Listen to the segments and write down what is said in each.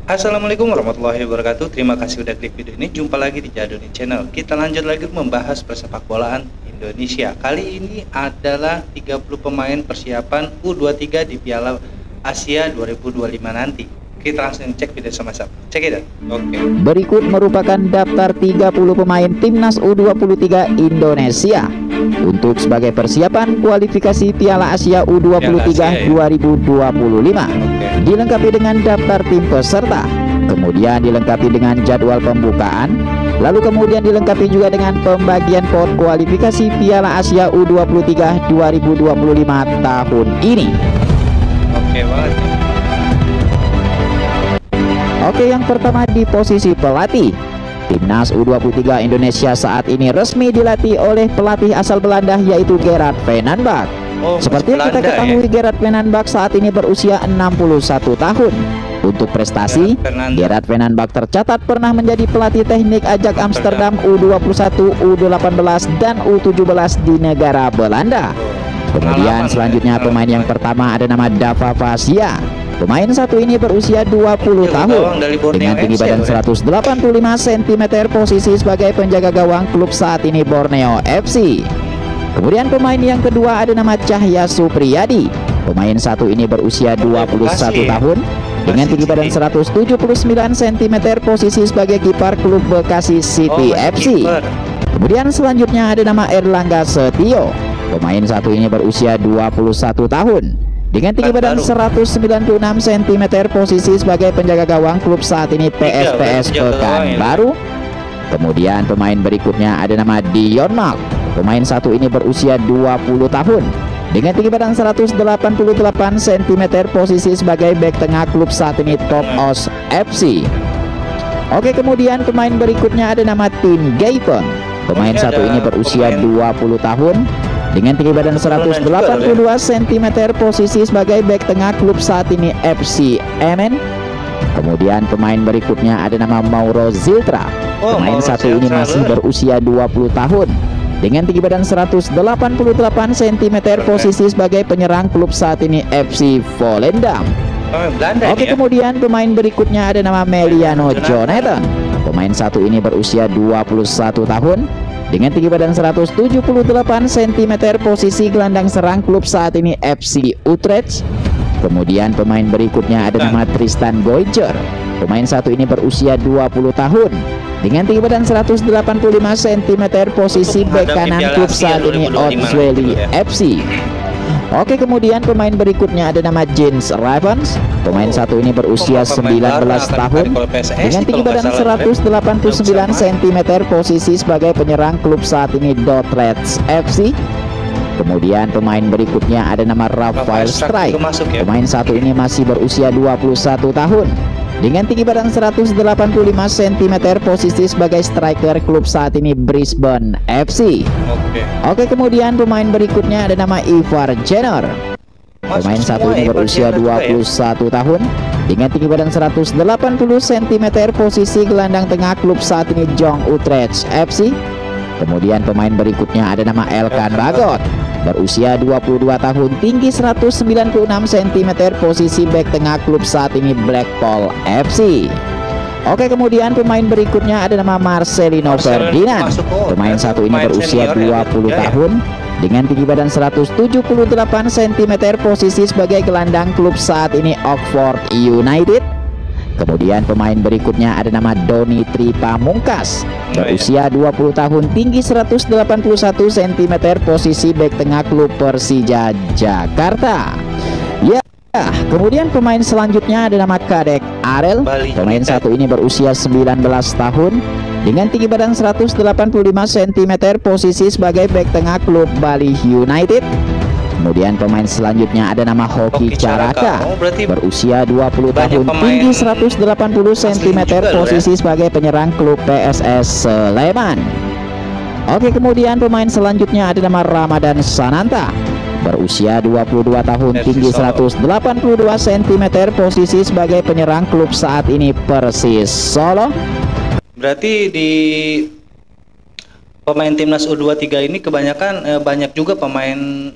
Assalamualaikum warahmatullahi wabarakatuh. Terima kasih udah klik video ini. Jumpa lagi di Jadoni Channel. Kita lanjut lagi membahas persepak bolaan Indonesia. Kali ini adalah 30 pemain persiapan U23 di Piala Asia 2025 nanti. Kita langsung cek video sama-sama. Cek it out. Oke. Berikut merupakan daftar 30 pemain Timnas U23 Indonesia untuk sebagai persiapan kualifikasi Piala Asia U23 2025. Dilengkapi dengan daftar tim peserta, kemudian dilengkapi dengan jadwal pembukaan, lalu kemudian dilengkapi juga dengan pembagian pot kualifikasi Piala Asia U23 2025 tahun ini. Oke banget. Oke, yang pertama di posisi pelatih. Timnas U23 Indonesia saat ini resmi dilatih oleh pelatih asal Belanda yaitu Gerard Van Bak. Seperti yang kita ketahui, Gerard Van Bak saat ini berusia 61 tahun. Untuk prestasi, Gerard Van Bak tercatat pernah menjadi pelatih teknik Ajax Amsterdam U21, U18 dan U17 di negara Belanda. Kemudian selanjutnya pemain yang pertama ada nama Dava Fasia. Pemain satu ini berusia 20 tahun dengan tinggi badan 185 cm, posisi sebagai penjaga gawang klub saat ini Borneo FC. Kemudian pemain yang kedua ada nama Cahya Supriyadi. Pemain satu ini berusia 21 tahun dengan tinggi badan 179 cm, posisi sebagai kiper klub Bekasi City FC. Kemudian selanjutnya ada nama Erlangga Setio. Pemain satu ini berusia 21 tahun dengan tinggi badan 196 cm, posisi sebagai penjaga gawang klub saat ini PSPS Pekanbaru. Kemudian pemain berikutnya ada nama Dion Mark. Pemain satu ini berusia 20 tahun dengan tinggi badan 188 cm, posisi sebagai bek tengah klub saat ini Top Os FC. Oke, kemudian pemain berikutnya ada nama Tim Gayton. Pemain satu ini berusia 20 tahun dengan tinggi badan 182 cm, posisi sebagai bek tengah klub saat ini FC Emmen. Kemudian pemain berikutnya ada nama Mauro Ziltra. Pemain satu ini masih berusia 20 tahun dengan tinggi badan 188 cm, posisi sebagai penyerang klub saat ini FC Volendam. Oke, kemudian pemain berikutnya ada nama Meliano Jonathan. Pemain satu ini berusia 21 tahun dengan tinggi badan 178 cm, posisi gelandang serang klub saat ini FC Utrecht. Kemudian pemain berikutnya ada nama Tristan Goijer. Pemain satu ini berusia 20 tahun dengan tinggi badan 185 cm, posisi bek kanan klub saat ini Otzweli FC. Oke, kemudian pemain berikutnya ada nama Jens Ravens. Pemain satu ini berusia 19 tahun dengan tinggi badan 189 cm, posisi sebagai penyerang klub saat ini Dordrecht FC. Kemudian pemain berikutnya ada nama Rafael Strijk. Pemain satu ini masih berusia 21 tahun dengan tinggi badan 185 cm, posisi sebagai striker klub saat ini Brisbane FC. Oke, kemudian pemain berikutnya ada nama Ivar Jenner. Pemain satu ini berusia 21 tahun dengan tinggi badan 180 cm, posisi gelandang tengah klub saat ini Jong Utrecht FC. Kemudian pemain berikutnya ada nama Elkan Bagot. Berusia 22 tahun, tinggi 196 cm, posisi bek tengah klub saat ini Blackpool FC. Oke, kemudian pemain berikutnya ada nama Marcelino Ferdinand. Pemain satu ini berusia 20 tahun dengan tinggi badan 178 cm, posisi sebagai gelandang klub saat ini Oxford United. Kemudian pemain berikutnya ada nama Doni Tripamungkas. Berusia 20 tahun, tinggi 181 cm, posisi bek tengah klub Persija Jakarta. Ya, kemudian pemain selanjutnya ada nama Kadek Arel. Pemain satu ini berusia 19 tahun dengan tinggi badan 185 cm, posisi sebagai bek tengah klub Bali United. Kemudian pemain selanjutnya ada nama Hoki Caraka. Berusia 20 tahun, tinggi 180 cm, posisi sebagai penyerang klub PSS Sleman. Oke, kemudian pemain selanjutnya ada nama Ramadan Sananta. Berusia 22 tahun, tinggi 182 cm, posisi sebagai penyerang klub saat ini Persis Solo. Berarti di pemain timnas U23 ini kebanyakan banyak juga pemain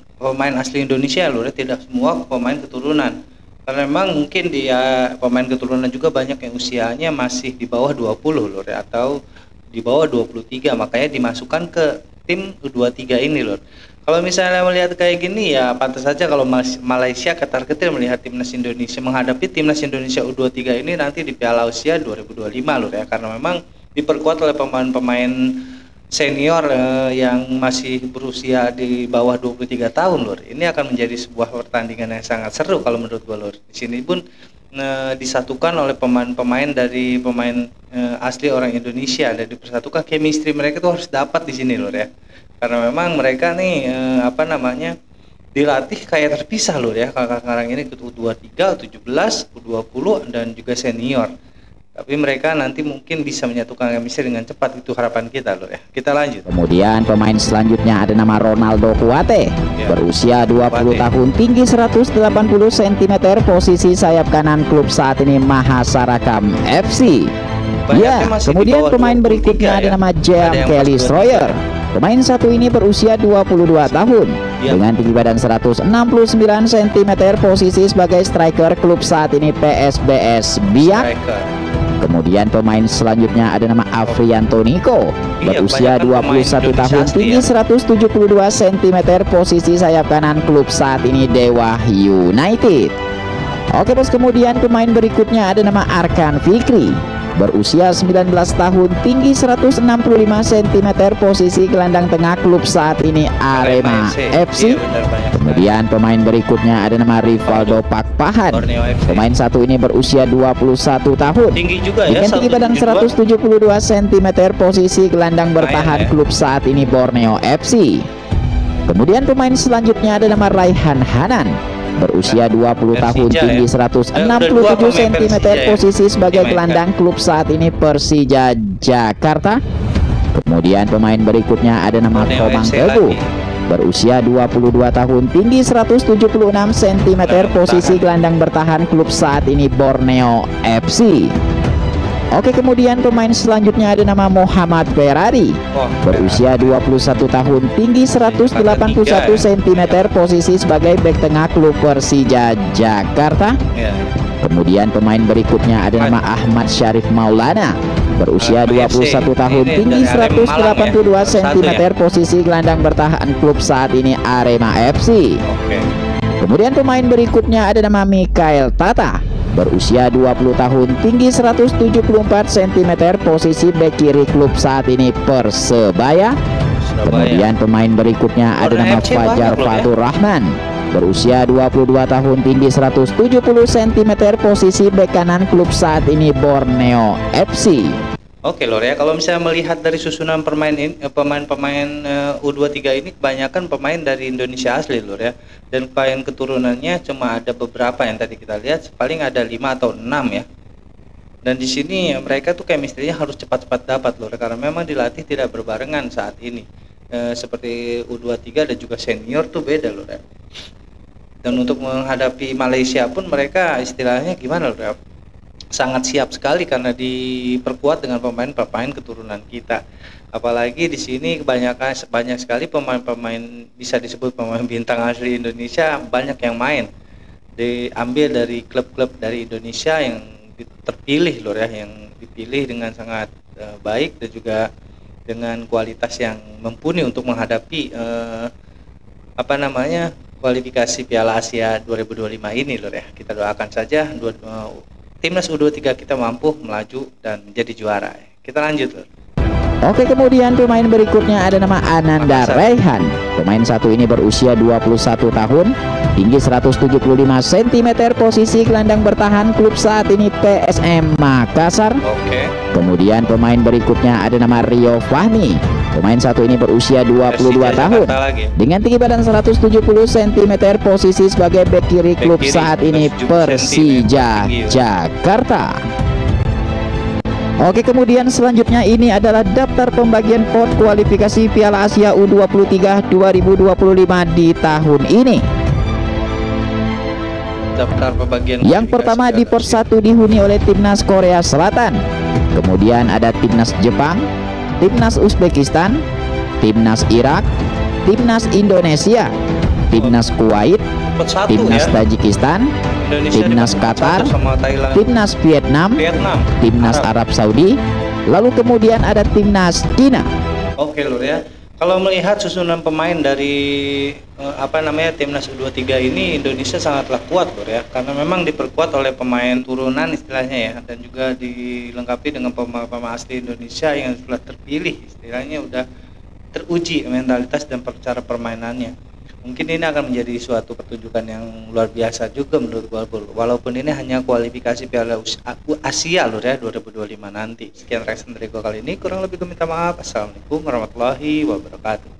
asli Indonesia loh, tidak semua pemain keturunan. Karena memang mungkin dia pemain keturunan juga banyak yang usianya masih di bawah 20 lur ya, atau di bawah 23, makanya dimasukkan ke tim U23 ini lur. Kalau misalnya melihat kayak gini ya pantas saja kalau Malaysia ketar-ketir melihat timnas Indonesia menghadapi timnas Indonesia U23 ini nanti di Piala Asia 2025 lur ya, karena memang diperkuat oleh pemain-pemain senior yang masih berusia di bawah 23 tahun lur. Ini akan menjadi sebuah pertandingan yang sangat seru kalau menurut gue lur. Di sini pun disatukan oleh pemain-pemain dari pemain asli orang Indonesia, dan dipersatukan, chemistry mereka tuh harus dapat di sini lur ya. Karena memang mereka nih dilatih kayak terpisah lur ya. Sekarang ini U23, U17, U20 dan juga senior. Tapi mereka nanti mungkin bisa menyatukan chemistry dengan cepat, itu harapan kita loh ya. Kita lanjut. Kemudian pemain selanjutnya ada nama Ronaldo Kuate ya. Berusia 20 tahun, tinggi 180 cm, posisi sayap kanan, klub saat ini Mahasarakam FC. Ya, kemudian pemain berikutnya ada nama James Kelly Stroyer. Pemain satu ini berusia 22 tahun ya. Dengan tinggi badan 169 cm, posisi sebagai striker, klub saat ini PSBS Biak. Kemudian pemain selanjutnya ada nama Afrianto Niko, berusia 21 tahun, tinggi 172 cm, posisi sayap kanan, klub saat ini Dewa United. Oke bos, kemudian pemain berikutnya ada nama Arkan Fikri, berusia 19 tahun, tinggi 165 cm, posisi gelandang tengah, klub saat ini Arema FC. Kemudian pemain berikutnya ada nama Rivaldo Pakpahan. Pemain satu ini berusia 21 tahun, tinggi juga ya, dengan tinggi badan 172 cm, posisi gelandang bertahan, klub saat ini Borneo FC. Kemudian pemain selanjutnya ada nama Raihan Hanan, berusia 20 tahun, tinggi 167 cm, posisi sebagai gelandang, klub saat ini Persija Jakarta. Kemudian pemain berikutnya ada nama Komang Teguh, berusia 22 tahun, tinggi 176 cm, posisi gelandang bertahan, klub saat ini Borneo FC. Oke, kemudian pemain selanjutnya ada nama Muhammad Ferrari, berusia 21 tahun, tinggi 181 cm, posisi sebagai bek tengah, klub Persija Jakarta. Kemudian pemain berikutnya ada nama Ahmad Syarif Maulana, berusia 21 tahun, tinggi 182 cm, posisi gelandang bertahan, klub saat ini Arema FC. Kemudian pemain berikutnya ada nama Mikael Tata, berusia 20 tahun, tinggi 174 cm, posisi bek kiri, klub saat ini Persebaya. Kemudian pemain berikutnya ada nama Fajar Fatur Rahman, berusia 22 tahun, tinggi 170 cm, posisi bek kanan, klub saat ini Borneo FC. Oke lor ya, kalau misalnya melihat dari susunan pemain-pemain U23 ini kebanyakan pemain dari Indonesia asli lor ya, dan pemain keturunannya cuma ada beberapa yang tadi kita lihat, paling ada 5 atau 6 ya. Dan di sini mereka tuh chemistry-nya harus cepat-cepat dapat lor, karena memang dilatih tidak berbarengan saat ini. Seperti U23 dan juga senior tuh beda lor ya. Dan untuk menghadapi Malaysia pun mereka istilahnya gimana lor ya, sangat siap sekali karena diperkuat dengan pemain-pemain keturunan kita. Apalagi di sini banyak sekali pemain-pemain, bisa disebut pemain bintang asli Indonesia, banyak yang main. Diambil dari klub-klub dari Indonesia yang terpilih lor ya, yang dipilih dengan sangat baik dan juga dengan kualitas yang mumpuni untuk menghadapi kualifikasi Piala Asia 2025 ini lor ya. Kita doakan saja timnas U23 kita mampu melaju dan menjadi juara. Kita lanjut lor. Oke, kemudian pemain berikutnya ada nama Ananda Raihan. Pemain satu ini berusia 21 tahun, tinggi 175 cm, posisi gelandang bertahan, klub saat ini PSM Makassar. Kemudian pemain berikutnya ada nama Rio Fahmi. Pemain satu ini berusia 22 tahun, dengan tinggi badan 170 cm, posisi sebagai bek kiri, klub saat ini Persija Jakarta. Oke, kemudian selanjutnya ini adalah daftar pembagian pot kualifikasi Piala Asia U23 2025 di tahun ini. Daftar pembagian yang pertama di pot 1 dihuni oleh timnas Korea Selatan. Kemudian ada timnas Jepang, timnas Uzbekistan, timnas Irak, timnas Indonesia, timnas Kuwait, timnas Tajikistan, Indonesia timnas di Qatar, sama Thailand, timnas Vietnam, timnas Arab Saudi, lalu kemudian ada timnas Cina. Oke Lur ya. Kalau melihat susunan pemain dari timnas U23 ini, Indonesia sangatlah kuat Lur ya, karena memang diperkuat oleh pemain turunan istilahnya ya, dan juga dilengkapi dengan pemain asli Indonesia yang sudah terpilih, istilahnya udah teruji mentalitas dan cara permainannya. Mungkin ini akan menjadi suatu pertunjukan yang luar biasa juga menurut gua, walaupun ini hanya kualifikasi Piala Asia Lur ya 2025 nanti. Sekian reaction dari gua kali ini, kurang lebih gua minta maaf. Assalamualaikum warahmatullahi wabarakatuh.